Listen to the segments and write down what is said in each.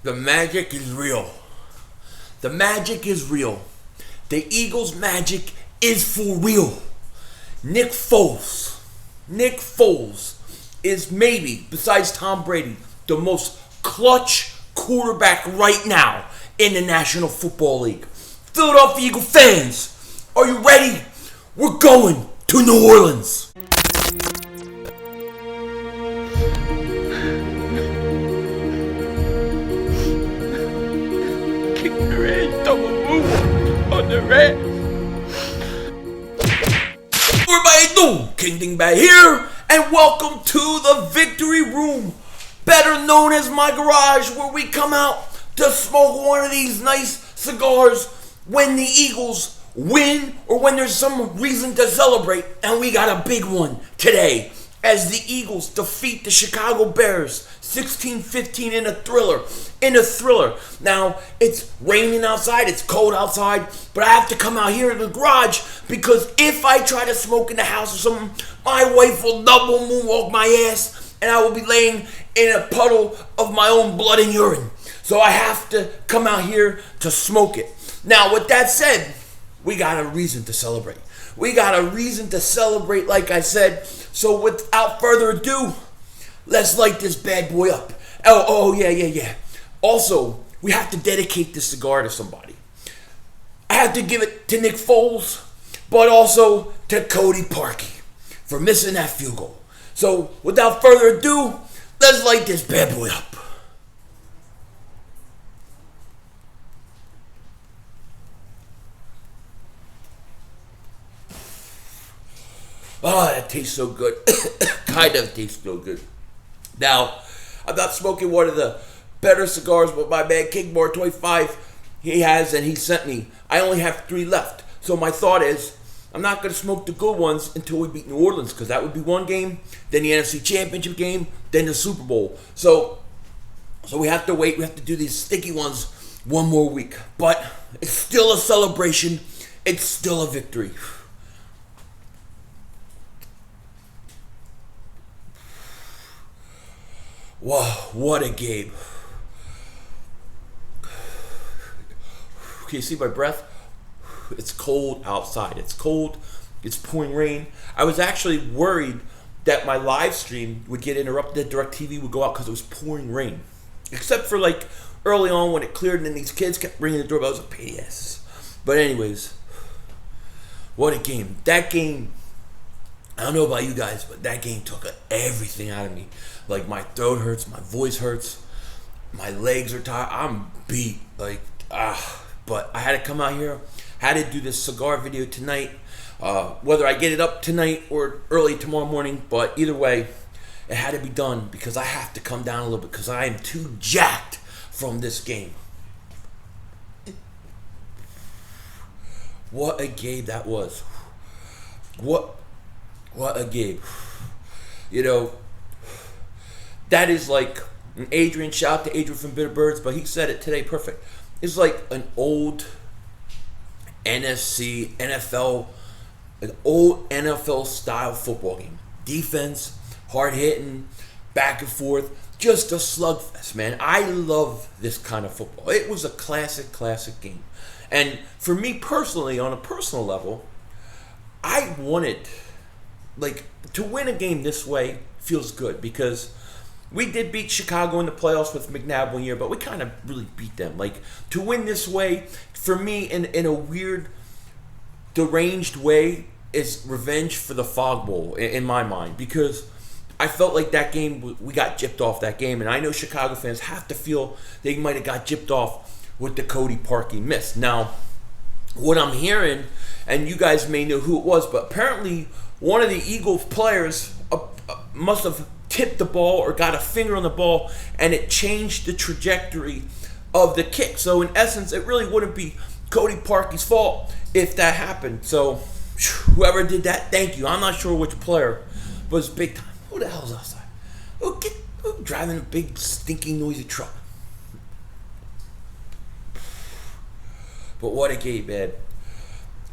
The magic is real. The magic is real. The Eagles' magic is for real. Nick Foles is maybe, besides Tom Brady, the most clutch quarterback right now in the National Football League. Philadelphia Eagle fans, are you ready? We're going to New Orleans. Kick the red, double move on the red. Everybody do, King Dingbat here, and welcome to the Victory Room, better known as my garage, where we come out to smoke one of these nice cigars when the Eagles win or when there's some reason to celebrate. And we got a big one today as the Eagles defeat the Chicago Bears 16-15 in a thriller. Now, it's raining outside, it's cold outside, but I have to come out here in the garage because if I try to smoke in the house or something, my wife will double moonwalk my ass and I will be laying in a puddle of my own blood and urine. So I have to come out here to smoke it. Now, with that said, we got a reason to celebrate. Like I said. So without further ado, let's light this bad boy up. Yeah. Also, we have to dedicate this cigar to somebody. I have to give it to Nick Foles, but also to Cody Parkey for missing that field goal. So without further ado, let's light this bad boy up. Oh, that tastes so good. Kind of tastes so good. Now, I'm not smoking one of the better cigars, but my man Kingmore 25, he has and he sent me. I only have 3 left. So my thought is, I'm not going to smoke the good ones until we beat New Orleans, because that would be one game, then the NFC Championship game, then the Super Bowl. So we have to wait. We have to do these sticky ones one more week. But it's still a celebration. It's still a victory. Wow, what a game. Can you see my breath? It's cold outside. It's cold. It's pouring rain. I was actually worried that my live stream would get interrupted. DirecTV would go out because it was pouring rain. Except for like early on when it cleared and then these kids kept ringing the doorbell. It was a pain in the ass. But anyways, what a game. That game, I don't know about you guys, but that game took everything out of me. Like, my throat hurts, my voice hurts, my legs are tired. I'm beat. But I had to come out here, had to do this cigar video tonight. Whether I get it up tonight or early tomorrow morning, but either way, it had to be done because I have to come down a little bit because I am too jacked from this game. What a game that was. What a game. You know, that is like an Adrian, shout out to Adrian from Bitter Birds, but he said it today perfect. It's like an old NFL style football game. Defense, hard hitting, back and forth, just a slugfest, man. I love this kind of football. It was a classic game. And for me personally, on a personal level, I wanted, to win a game this way feels good because we did beat Chicago in the playoffs with McNabb one year, but we kind of really beat them. To win this way, for me, in a weird, deranged way, is revenge for the Fog Bowl, in my mind. Because I felt like that game, we got gypped off that game. And I know Chicago fans have to feel they might have got gypped off with the Cody Parkey miss. Now, what I'm hearing, and you guys may know who it was, but apparently one of the Eagles players must have tipped the ball or got a finger on the ball, and it changed the trajectory of the kick. So in essence, it really wouldn't be Cody Parkey's fault if that happened. So whoever did that, thank you. I'm not sure which player, but it's big time. Who the hell's outside? Who driving a big stinking noisy truck? But what a game, man.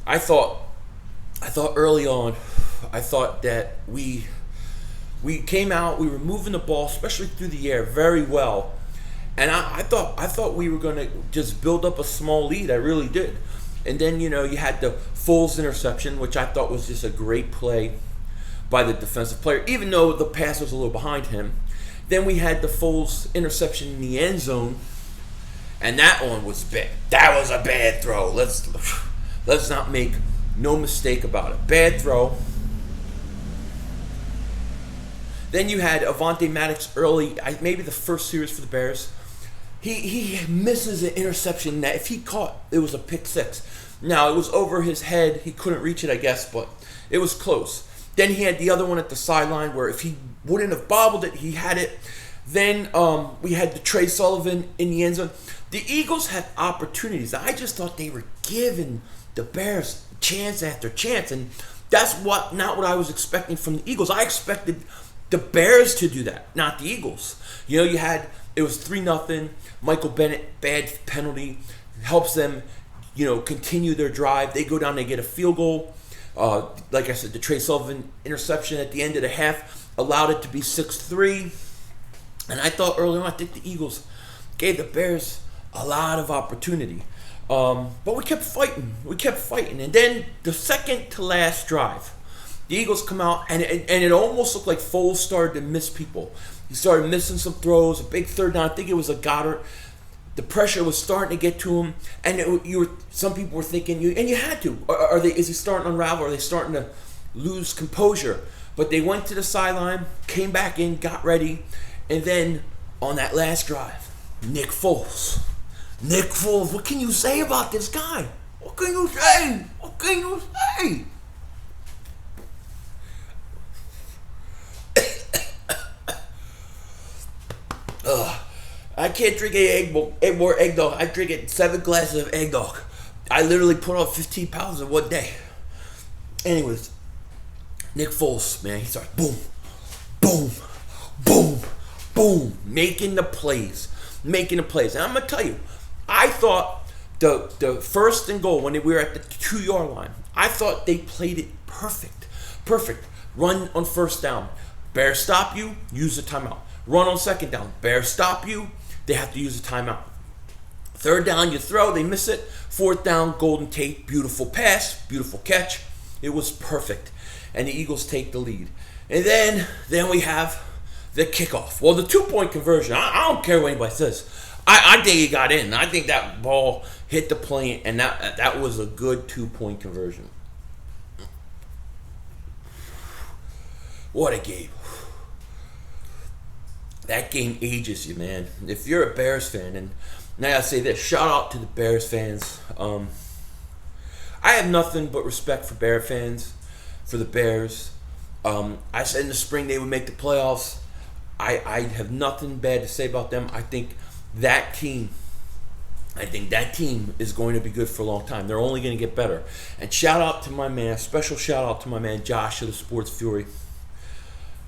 I thought early on, that we came out, we were moving the ball, especially through the air, very well. And I thought we were gonna just build up a small lead. I really did. And then you had the Foles interception, which I thought was just a great play by the defensive player, even though the pass was a little behind him. Then we had the Foles interception in the end zone, and that one was bad. That was a bad throw. Let's not make no mistake about it. Bad throw. Then you had Avonte Maddox early, maybe the first series for the Bears. He misses an interception that if he caught, it was a pick six. Now, it was over his head. He couldn't reach it, I guess, but it was close. Then he had the other one at the sideline where if he wouldn't have bobbled it, he had it. Then we had the Trey Sullivan in the end zone. The Eagles had opportunities. I just thought they were giving the Bears chance after chance, and that's not what I was expecting from the Eagles. I expected the Bears to do that, not the Eagles. It was 3-0. Michael Bennett, bad penalty, helps them, continue their drive. They go down, they get a field goal. Like I said, the Trey Sullivan interception at the end of the half allowed it to be 6-3. And I thought earlier on, I think the Eagles gave the Bears a lot of opportunity. But we kept fighting. And then the second to last drive, the Eagles come out, and it almost looked like Foles started to miss people. He started missing some throws, a big third down. I think it was a Goddard. The pressure was starting to get to him, and some people were thinking, and you had to. Is he starting to unravel? Are they starting to lose composure? But they went to the sideline, came back in, got ready, and then on that last drive, Nick Foles, what can you say about this guy? What can you say? I can't drink any more eggnog. I drink 7 glasses of eggnog. I literally put on 15 pounds in one day. Anyways, Nick Foles, man, he starts boom, boom, boom, boom, making the plays. And I'm going to tell you, I thought the first and goal, when we were at the 2-yard line, I thought they played it perfect. Run on first down. Bears stop you, use the timeout. Run on second down. Bears stop you, they have to use a timeout. Third down, you throw, they miss it. Fourth down, Golden Tate, beautiful pass, beautiful catch. It was perfect. And the Eagles take the lead. And then we have the kickoff. Well, the 2-point conversion, I don't care what anybody says. I think he got in. I think that ball hit the plane, and that was a good 2-point conversion. What a game. That game ages you, man. If you're a Bears fan, and now I gotta say this, shout out to the Bears fans. I have nothing but respect for Bear fans, for the Bears. I said in the spring they would make the playoffs. I have nothing bad to say about them. I think that team is going to be good for a long time. They're only going to get better. And special shout out to my man Josh of the Sports Fury.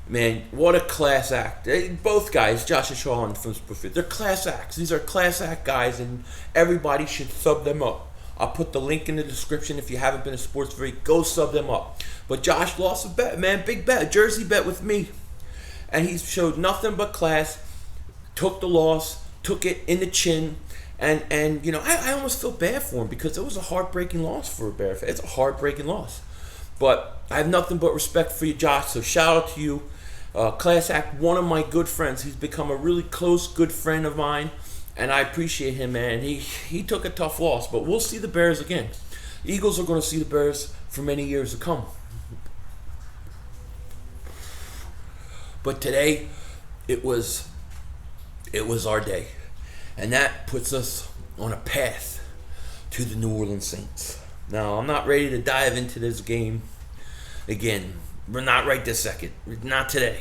Man, what a class act. Both guys, Josh and Sean from Sports Fury, they're class acts. These are class act guys, and everybody should sub them up. I'll put the link in the description. If you haven't been to Sports Fury, go sub them up. But Josh lost a bet, man, big bet, a jersey bet with me. And he showed nothing but class, took the loss, took it in the chin, and I almost feel bad for him because it was a heartbreaking loss for a Bear fan. It's a heartbreaking loss. But I have nothing but respect for you, Josh, so shout out to you. Class act, one of my good friends. He's become a really close, good friend of mine, and I appreciate him, man. He took a tough loss, but we'll see the Bears again. The Eagles are going to see the Bears for many years to come. But today, it was our day. And that puts us on a path to the New Orleans Saints. Now, I'm not ready to dive into this game again. We're not right this second. Not today.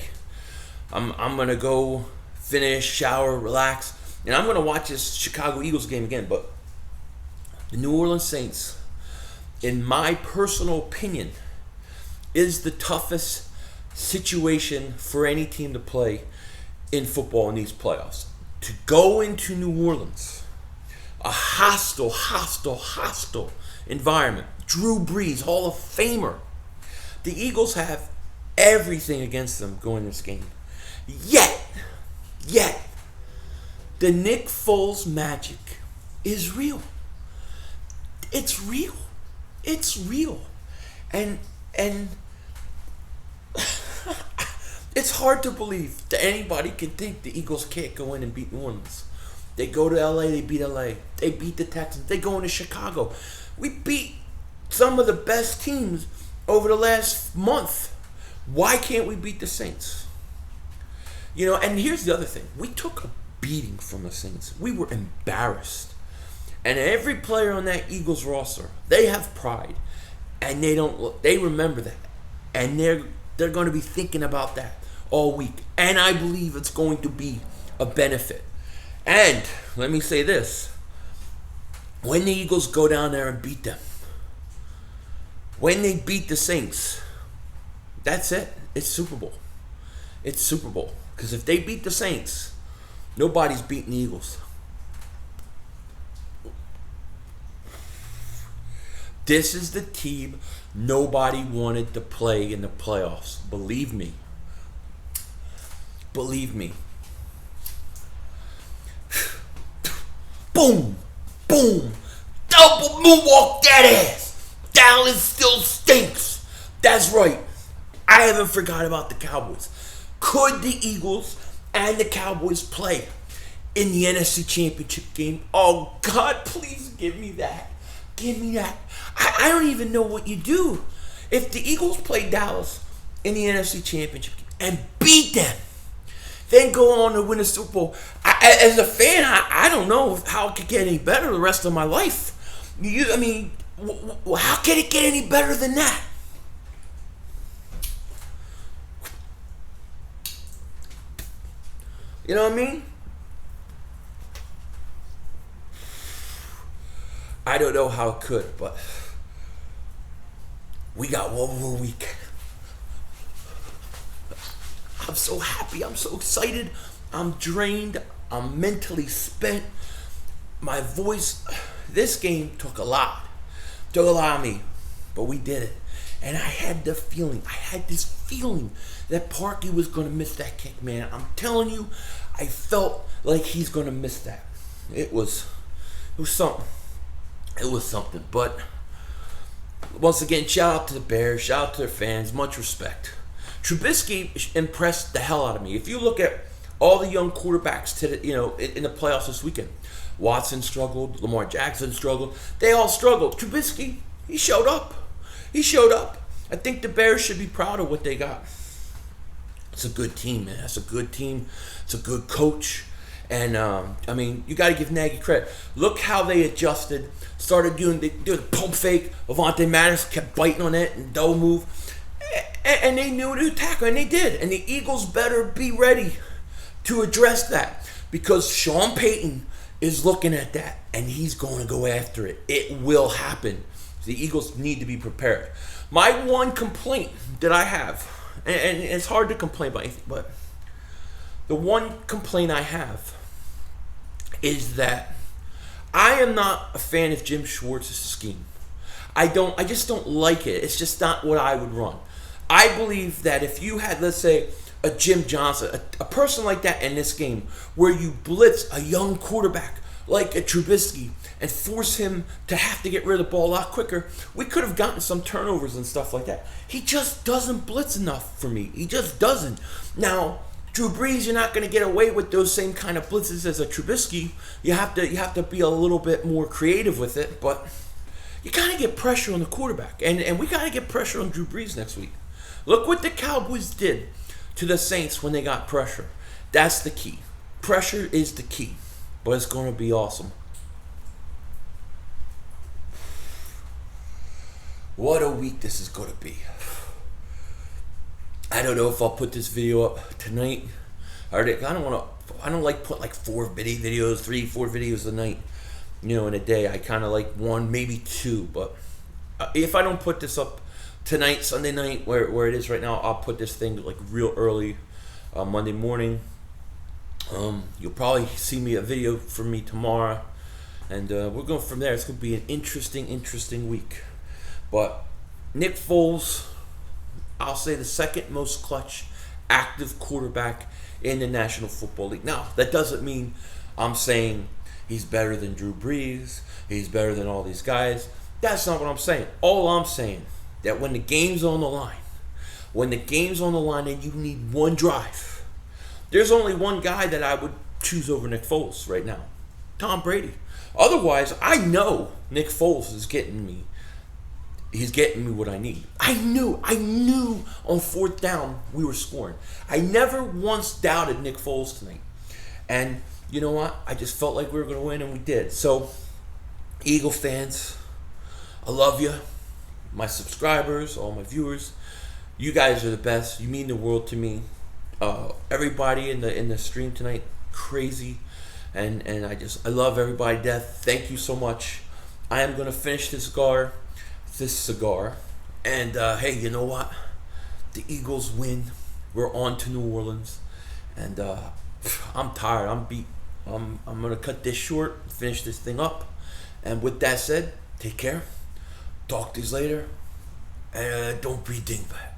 I'm going to go finish, shower, relax, and I'm going to watch this Chicago Eagles game again. But the New Orleans Saints, in my personal opinion, is the toughest situation for any team to play in football in these playoffs. To go into New Orleans, a hostile environment. Drew Brees, Hall of Famer. The Eagles have everything against them going this game. Yet, The Nick Foles magic is real. It's real. It's real. And it's hard to believe that anybody can think the Eagles can't go in and beat New Orleans. They go to LA, they beat LA. They beat the Texans. They go into Chicago. We beat some of the best teams over the last month. Why can't we beat the Saints? You know, and here's the other thing. We took a beating from the Saints. We were embarrassed. And every player on that Eagles roster, they have pride. And they remember that. And they're going to be thinking about that all week. And I believe it's going to be a benefit. And let me say this. When the Eagles go down there and beat them, when they beat the Saints, that's it. It's Super Bowl. It's Super Bowl. Because if they beat the Saints, nobody's beating the Eagles. This is the team nobody wanted to play in the playoffs. Believe me. Believe me. Boom. Boom. Double moonwalk that ass. Dallas still stinks. That's right. I haven't forgot about the Cowboys. Could the Eagles and the Cowboys play in the NFC Championship game? Oh, God, please give me that. Give me that. I don't even know what you do. If the Eagles play Dallas in the NFC Championship game and beat them, then go on to win a Super Bowl. As a fan, I don't know how it could get any better the rest of my life. How can it get any better than that? You know what I mean? I don't know how it could, but we got one more week. I'm so happy. I'm so excited. I'm drained. I'm mentally spent. My voice, this game took a lot. Took a lot of me, but we did it. And I had this feeling that Parkey was going to miss that kick, man. I'm telling you, I felt like he's going to miss that. It was something. It was something. But once again, shout out to the Bears. Shout out to their fans. Much respect. Trubisky impressed the hell out of me. If you look at all the young quarterbacks in the playoffs this weekend, Watson struggled, Lamar Jackson struggled. They all struggled. Trubisky, he showed up. He showed up. I think the Bears should be proud of what they got. It's a good team, man. It's a good team. It's a good coach. And, you got to give Nagy credit. Look how they adjusted. Started doing the pump fake. Avante Maddox kept biting on it and double move. And they knew to attack, and they did. And the Eagles better be ready to address that. Because Sean Payton is looking at that, and he's going to go after it. It will happen. The Eagles need to be prepared. My one complaint that I have, and it's hard to complain about anything, but the one complaint I have is that I am not a fan of Jim Schwartz's scheme. I just don't like it. It's just not what I would run. I believe that if you had, let's say, a Jim Johnson, a person like that in this game, where you blitz a young quarterback like a Trubisky and force him to have to get rid of the ball a lot quicker, we could have gotten some turnovers and stuff like that. He just doesn't blitz enough for me. He just doesn't. Now, Drew Brees, you're not going to get away with those same kind of blitzes as a Trubisky. You have to be a little bit more creative with it, but you got to get pressure on the quarterback, and we got to get pressure on Drew Brees next week. Look what the Cowboys did to the Saints when they got pressure. That's the key. Pressure is the key, but it's going to be awesome. What a week this is going to be. I don't know if I'll put this video up tonight. I don't like put like 4 videos, 3, 4 videos a night, in a day. I kind of like 1, maybe 2. But if I don't put this up tonight, Sunday night, where it is right now, I'll put this thing like real early Monday morning. You'll probably see a video from me tomorrow, and we're going from there. It's going to be an interesting week. But Nick Foles, I'll say the second most clutch active quarterback in the National Football League. Now, that doesn't mean I'm saying he's better than Drew Brees. He's better than all these guys. That's not what I'm saying. All I'm saying that when the game's on the line, and you need one drive, there's only one guy that I would choose over Nick Foles right now. Tom Brady. Otherwise, I know Nick Foles is getting me. He's getting me what I need. I knew on fourth down we were scoring. I never once doubted Nick Foles tonight. And you know what? I just felt like we were going to win, and we did. So, Eagle fans, I love you. My subscribers, all my viewers, you guys are the best. You mean the world to me. Everybody in the stream tonight, crazy. And I love everybody to death. Thank you so much. I am going to finish this cigar. And hey, you know what? The Eagles win. We're on to New Orleans. And I'm tired. I'm beat. I'm going to cut this short, finish this thing up. And with that said, take care. Talk to you later. And don't be dingbat.